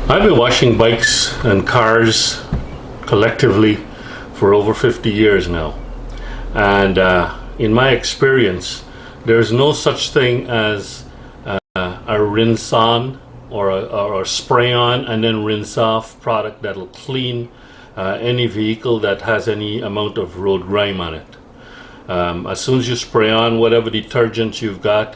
I've been washing bikes and cars collectively for over 50 years now, and in my experience there's no such thing as a rinse on or a spray on and then rinse off product that'll clean any vehicle that has any amount of road grime on it. As soon as you spray on whatever detergent you've got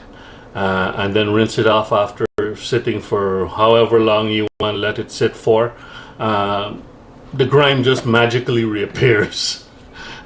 and then rinse it off after sitting for however long you want to let it sit for, the grime just magically reappears.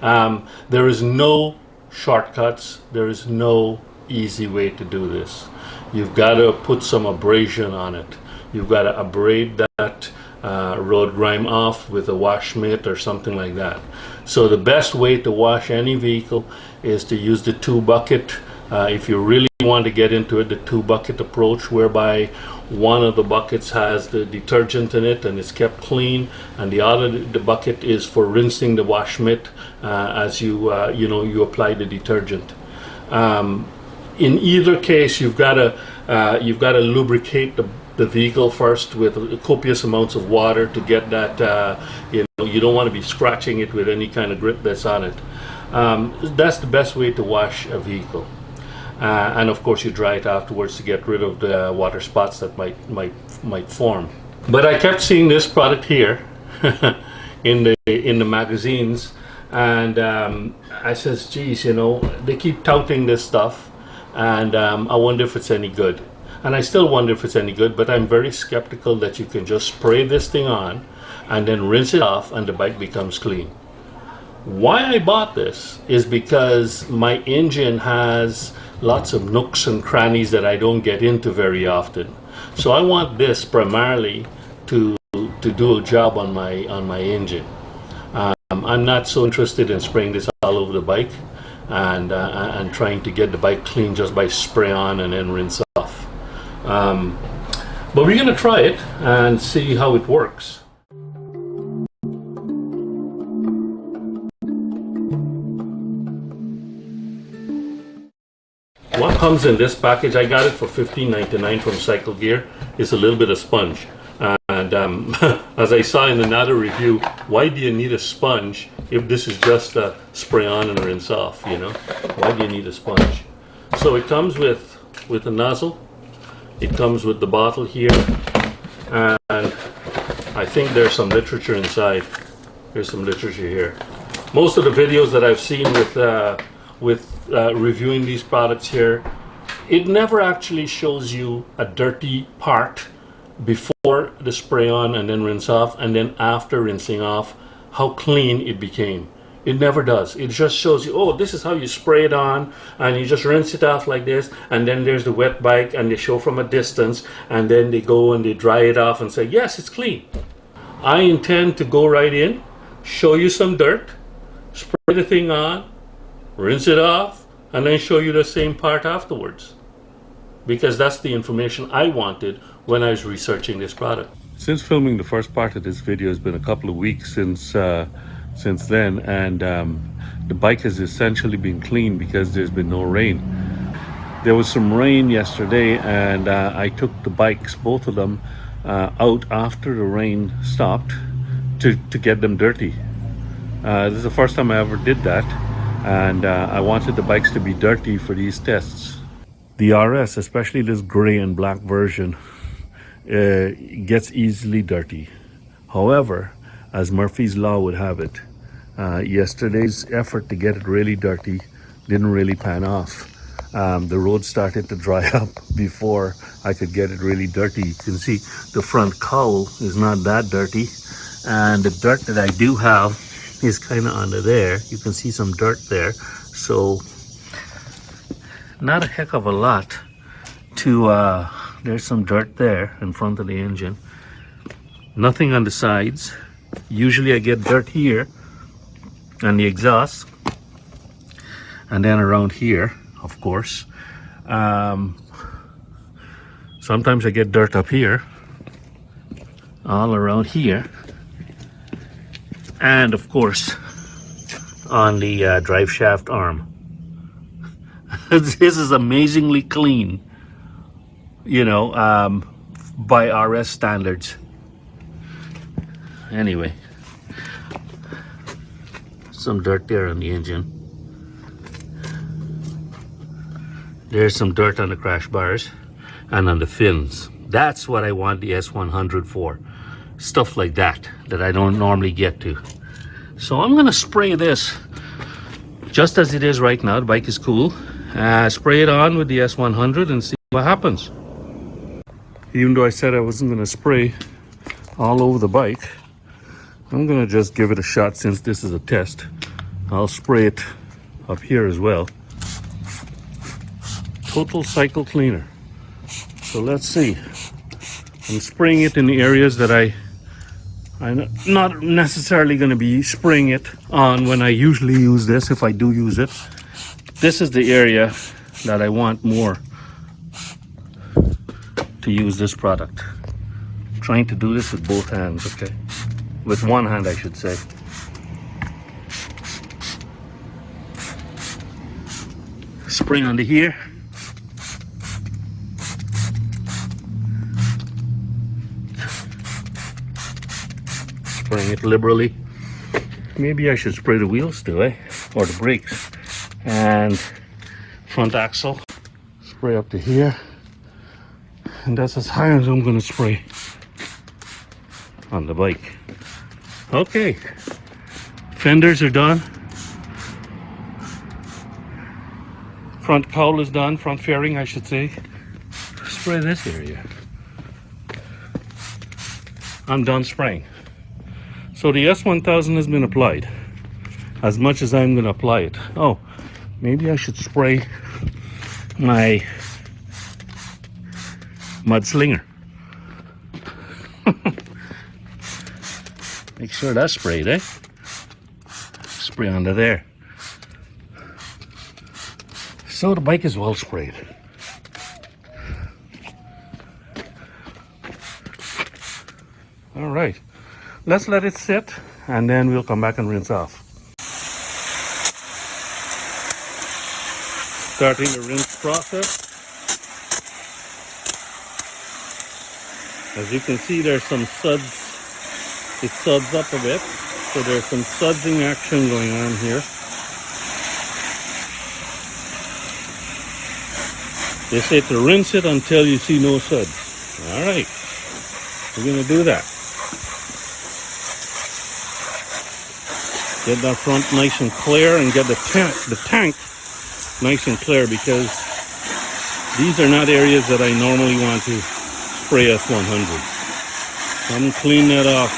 There is no shortcuts, there is no easy way to do this. You've got to put some abrasion on it. You've got to abrade that road grime off with a wash mitt or something like that. So the best way to wash any vehicle is to use the 2-bucket. If you really want to get into it, the 2-bucket approach, whereby one of the buckets has the detergent in it and it's kept clean, and the bucket is for rinsing the wash mitt as you apply the detergent. In either case, you've got to lubricate the vehicle first with copious amounts of water to get that. You don't want to be scratching it with any kind of grit that's on it. That's the best way to wash a vehicle. And of course you dry it afterwards to get rid of the water spots that might form. But I kept seeing this product here in the magazines, and I says, geez, they keep touting this stuff, and I wonder if it's any good. And I still wonder if it's any good, but I'm very skeptical that you can just spray this thing on and then rinse it off and the bike becomes clean. Why I bought this is because my engine has lots of nooks and crannies that I don't get into very often. So I want this primarily to do a job on my engine. I'm not so interested in spraying this all over the bike and trying to get the bike clean just by spray on and then rinse off. But we're going to try it and see how it works. What comes in this package, I got it for $15.99 from Cycle Gear, is a little bit of sponge. And as I saw in another review, why do you need a sponge if this is just a spray on and rinse off, Why do you need a sponge? So it comes with a nozzle, it comes with the bottle here, and I think there's some literature inside. There's some literature here. Most of the videos that I've seen with reviewing these products here, it never actually shows you a dirty part before the spray on and then rinse off, and then after rinsing off how clean it became. It never does. It just shows you, oh, this is how you spray it on, and you just rinse it off like this, and then there's the wet bike, and they show from a distance, and then they go and they dry it off and say, yes, it's clean. I intend to go right in, show you some dirt, spray the thing on, rinse it off, and then show you the same part afterwards, because that's the information I wanted when I was researching this product. Since filming the first part of this video, it's been a couple of weeks since then, and the bike has essentially been clean because there's been no rain. There was some rain yesterday, and I took the bikes, both of them, out after the rain stopped to get them dirty. This is the first time I ever did that, and I wanted the bikes to be dirty for these tests. The RS, especially this gray and black version, gets easily dirty. However, as Murphy's Law would have it, yesterday's effort to get it really dirty didn't really pan off. The road started to dry up before I could get it really dirty. You can see the front cowl is not that dirty, and the dirt that I do have is kind of under there. You can see some dirt there, so not a heck of a lot to there's some dirt there in front of the engine, nothing on the sides. Usually I get dirt here on the exhaust, and then around here, of course. Sometimes I get dirt up here, all around here, and of course on the drive shaft arm. This is amazingly clean, by RS standards. Anyway, some dirt there on the engine. There's some dirt on the crash bars and on the fins. That's what I want the S100 for. Stuff like that I don't normally get to. So I'm gonna spray this just as it is right now. The bike is cool. Spray it on with the S100 and see what happens. Even though I said I wasn't gonna spray all over the bike, I'm gonna just give it a shot since this is a test. I'll spray it up here as well. Total Cycle Cleaner. So let's see. I'm spraying it in the areas that I'm not necessarily going to be spraying it on when I usually use this, if I do use it. This is the area that I want more to use this product. I'm trying to do this with both hands, okay? With one hand, I should say. Spray under here. Spraying it liberally. Maybe I should spray the wheels too, or the brakes. And front axle. Spray up to here. And that's as high as I'm going to spray on the bike. Okay. Fenders are done. Front cowl is done. Front fairing, I should say. Spray this area. I'm done spraying. So the S1000 has been applied as much as I'm going to apply it. Oh, maybe I should spray my mudslinger. Make sure that's sprayed, Spray under there. So the bike is well sprayed. All right. Let's let it sit and then we'll come back and rinse off. Starting the rinse process. As you can see, there's some suds. It suds up a bit. So there's some sudsing action going on here. They say to rinse it until you see no suds. All right. We're going to do that. Get that front nice and clear and get the tank nice and clear, because these are not areas that I normally want to spray S100. So I'm going to clean that off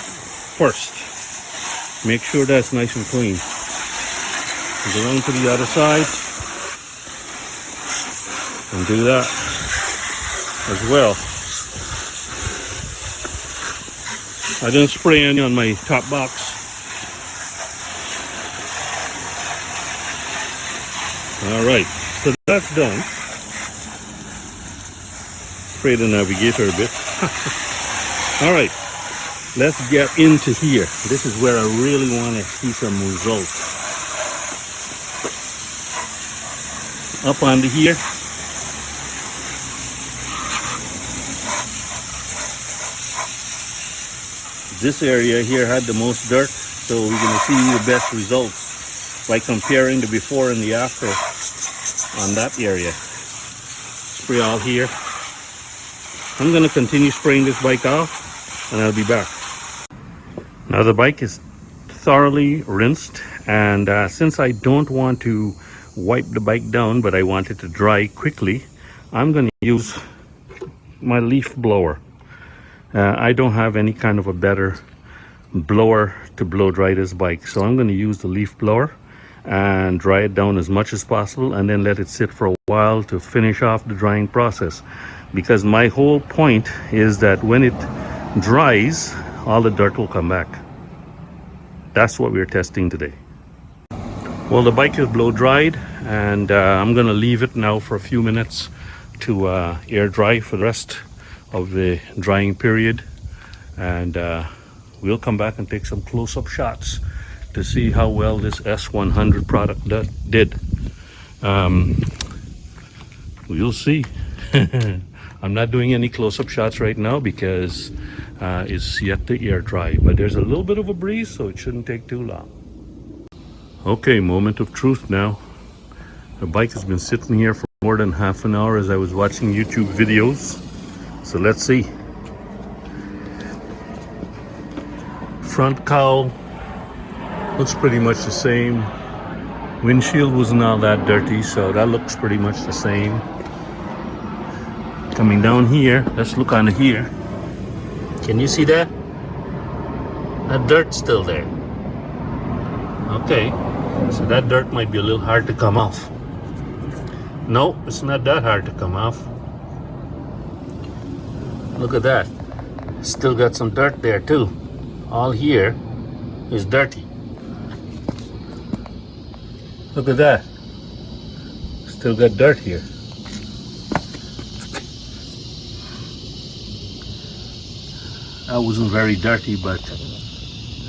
first. Make sure that's nice and clean. Go on to the other side and do that as well. I didn't spray any on my top box. All right, so that's done. Spray the navigator a bit. All right, let's get into here. This is where I really want to see some results. Up onto here. This area here had the most dirt, so we're going to see the best results by comparing the before and the after on that area. Spray all here. I'm going to continue spraying this bike off and I'll be back. Now the bike is thoroughly rinsed, and since I don't want to wipe the bike down but I want it to dry quickly, I'm going to use my leaf blower. I don't have any kind of a better blower to blow dry this bike, so I'm going to use the leaf blower and dry it down as much as possible and then let it sit for a while to finish off the drying process, because my whole point is that when it dries, all the dirt will come back. That's what we're testing today. Well, the bike is blow dried, and I'm going to leave it now for a few minutes to air dry for the rest of the drying period, and we'll come back and take some close-up shots to see how well this S100 product did. We'll see. I'm not doing any close-up shots right now because it's yet to air dry, but there's a little bit of a breeze, so it shouldn't take too long. Okay, moment of truth now. The bike has been sitting here for more than half an hour as I was watching YouTube videos. So let's see. Front cowl looks pretty much the same. Windshield wasn't all that dirty, so that looks pretty much the same. Coming down here, let's look on here. Can you see that? That dirt's still there. Okay, so that dirt might be a little hard to come off. No, it's not that hard to come off. Look at that. Still got some dirt there too. All here is dirty. Look at that. Still got dirt here. That wasn't very dirty, but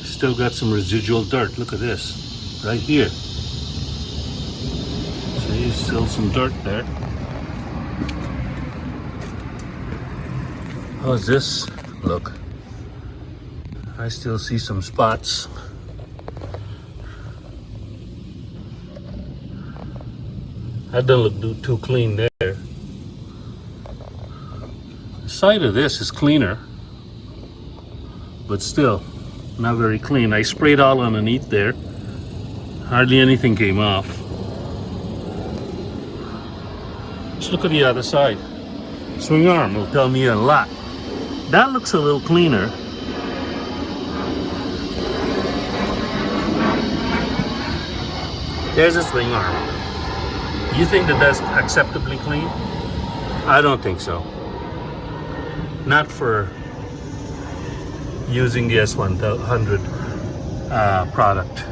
still got some residual dirt. Look at this, right here. See, still some dirt there. How's this look? I still see some spots. That doesn't look too clean there. The side of this is cleaner, but still not very clean. I sprayed all underneath there. Hardly anything came off. Let's look at the other side. Swing arm will tell me a lot. That looks a little cleaner. There's a swing arm. You think that that's acceptably clean? I don't think so. Not for using the S100 product.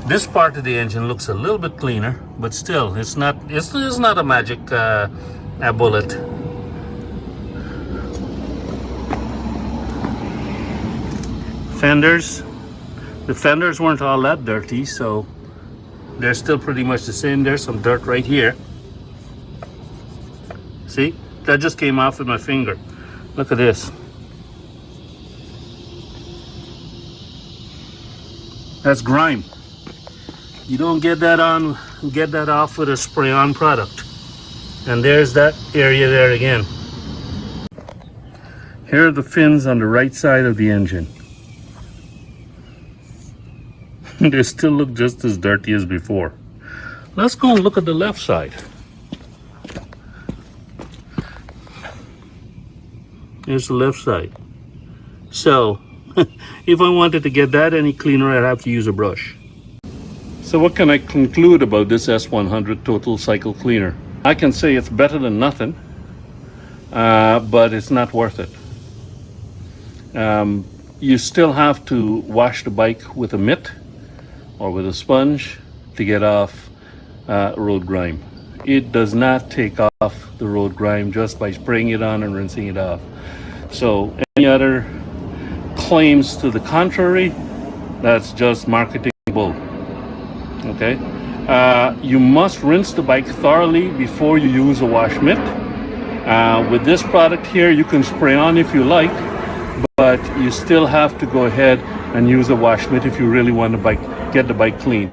This part of the engine looks a little bit cleaner, but still, it's not a magic bullet. Fenders. The fenders weren't all that dirty, so they're still pretty much the same. There's some dirt right here. See? That just came off with my finger. Look at this. That's grime. You don't get that off with a spray-on product. And there's that area there again. Here are the fins on the right side of the engine. They still look just as dirty as before. Let's go and look at the left side. Here's the left side. So, if I wanted to get that any cleaner, I'd have to use a brush. So what can I conclude about this S100 Total Cycle Cleaner? I can say it's better than nothing, but it's not worth it. You still have to wash the bike with a mitt or with a sponge to get off road grime. It does not take off the road grime just by spraying it on and rinsing it off. So any other claims to the contrary, that's just marketing bull. Okay, you must rinse the bike thoroughly before you use a wash mitt. With this product here, you can spray on if you like, but you still have to go ahead and use a wash mitt if you really want to get the bike clean.